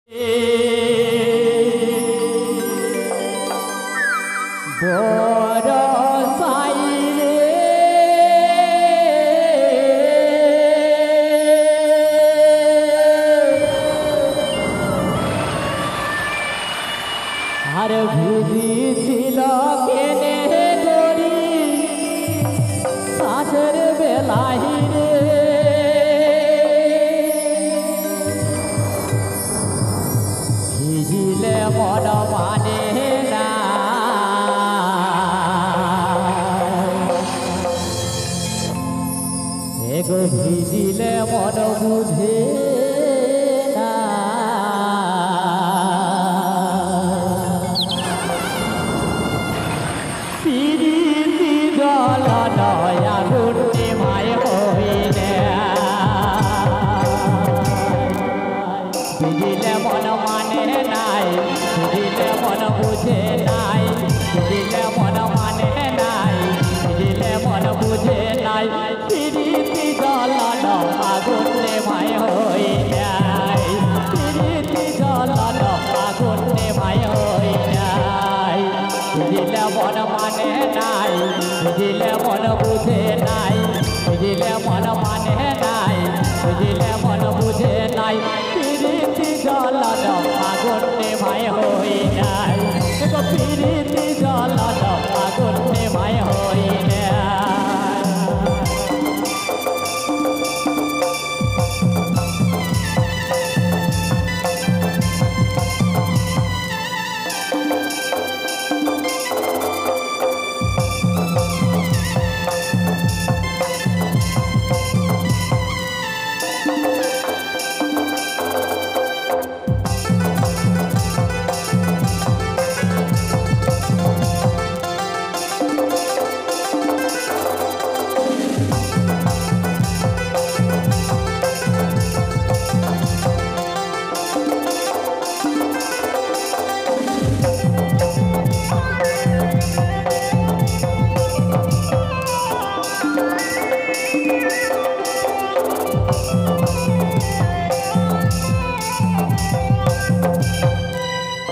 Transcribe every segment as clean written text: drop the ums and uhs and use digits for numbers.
আর ভিজিছিল কেনে গরি সাজের বেলাহি রে ভিজিলে মন মানে না এগো ভিজিলে মন বুঝে না পিরিতি জল নয়া গুণে মায় হইলে ভিজিলে মন মানে নাই ভিজিলে মন বুঝে নাই ভিজিলে মন মানে নাই ভিজিলে মন বুঝে নাই পিরিতি জল নয়া গুণে মায় হইলে পিরিতি জল নয়া গুণে মায় হইলে ভিজিলে মন মানে নাই ভিজিলে মন বুঝে নাই ভিজিলে মন মানে নাই ভিজিলে মন বুঝে নাই পিরিতি জল আগুনে ভাই হই নাই পিরিতি জল আগুনে ভাই হই নাই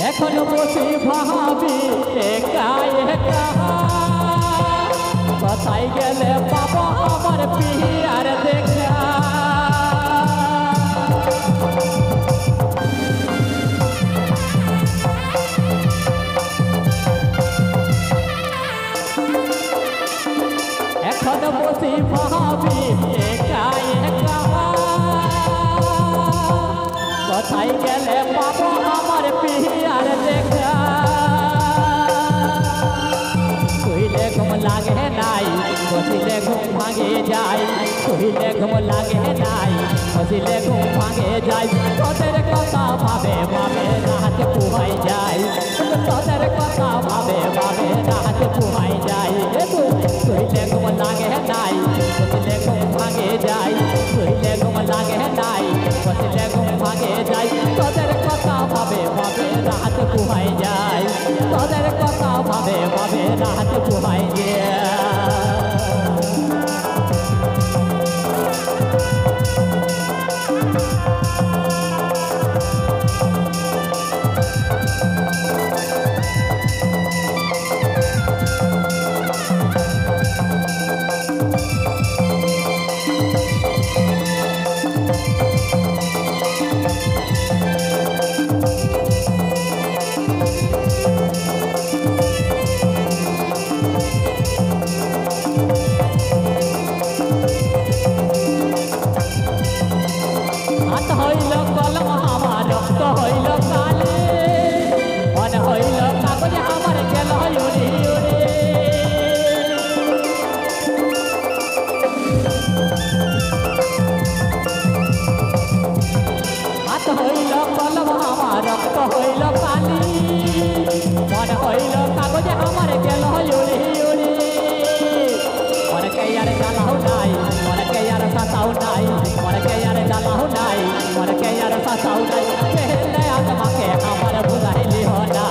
এখন বসে ভাবি একা একা কোথায় গেলে বাবা আমার পিয়ার দেখা এখন বসে ভাবি একা একা কোথায় গেলে বাবা আমার পিয়ার দেখা কইলে ঘুম লাগে নাই বসিলে ঘুম ভাঙে যায় কইলে ঘুম লাগে নাই বসিলে ঘুম ভাঙে যায় তোদের কথা ভাবে ভাবে রাত পুহাই যায় তোদের কথা ভাবে ভাবে রাত পুহাই যায় কইলে ঘুম লাগে নাই বসিলে ঘুম ভাঙে যায় কইলে ঘুম লাগে নাই বসিলে ঘুম ভাঙে যায় তোদের কথা ভাবে ভাবে রাত পুহাই যায় তোদের কথা ভাবে ভাবে রাত পুহাই যায় হাত হইল কলম আমার রক্ত হইল কালে মন হইল কাগজ আমার গেল উড়ে উড়ে হাত হইল কলম আমার রক্ত হইল কালি মন হইল কাগজ আমার গেল উড়ে উড়ে মনকে আর জ্বালাও নাই মনকে আর সাতাও নাই মনকে আর জ্বালাও নাই মনকে আর সাতাও নাই পেহলে আত্মাকে আমার ভুলাইলি हो ना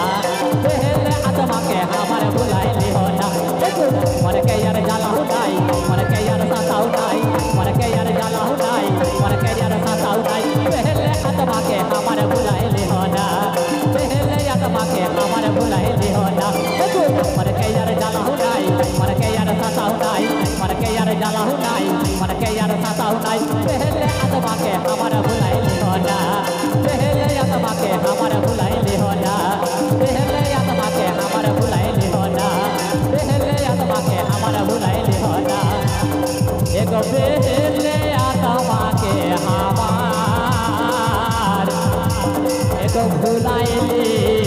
পেহলে আত্মাকে আমার ভুলাইলি हो ना মনকে আর জ্বালাও নাই মনকে আর সাতাও নাই মনকে আর জ্বালাও নাই মনকে আর সাতাও নাই পেহলে আত্মাকে আমার ভুলাইলি हो भुलाइली हो ना मन के यार जाला हो नाई मन के यार साता हो नाई मन के यार जाला हो नाई मन के यार साता हो नाई पहले आत्मा के हमारा भुलाइली हो ना पहले आत्मा के हमारा भुलाइली हो ना पहले आत्मा के हमारा भुलाइली हो ना पहले आत्मा के हमारा भुलाइली हो ना एगो पहले आत्मा के हमार एगो भुलाइली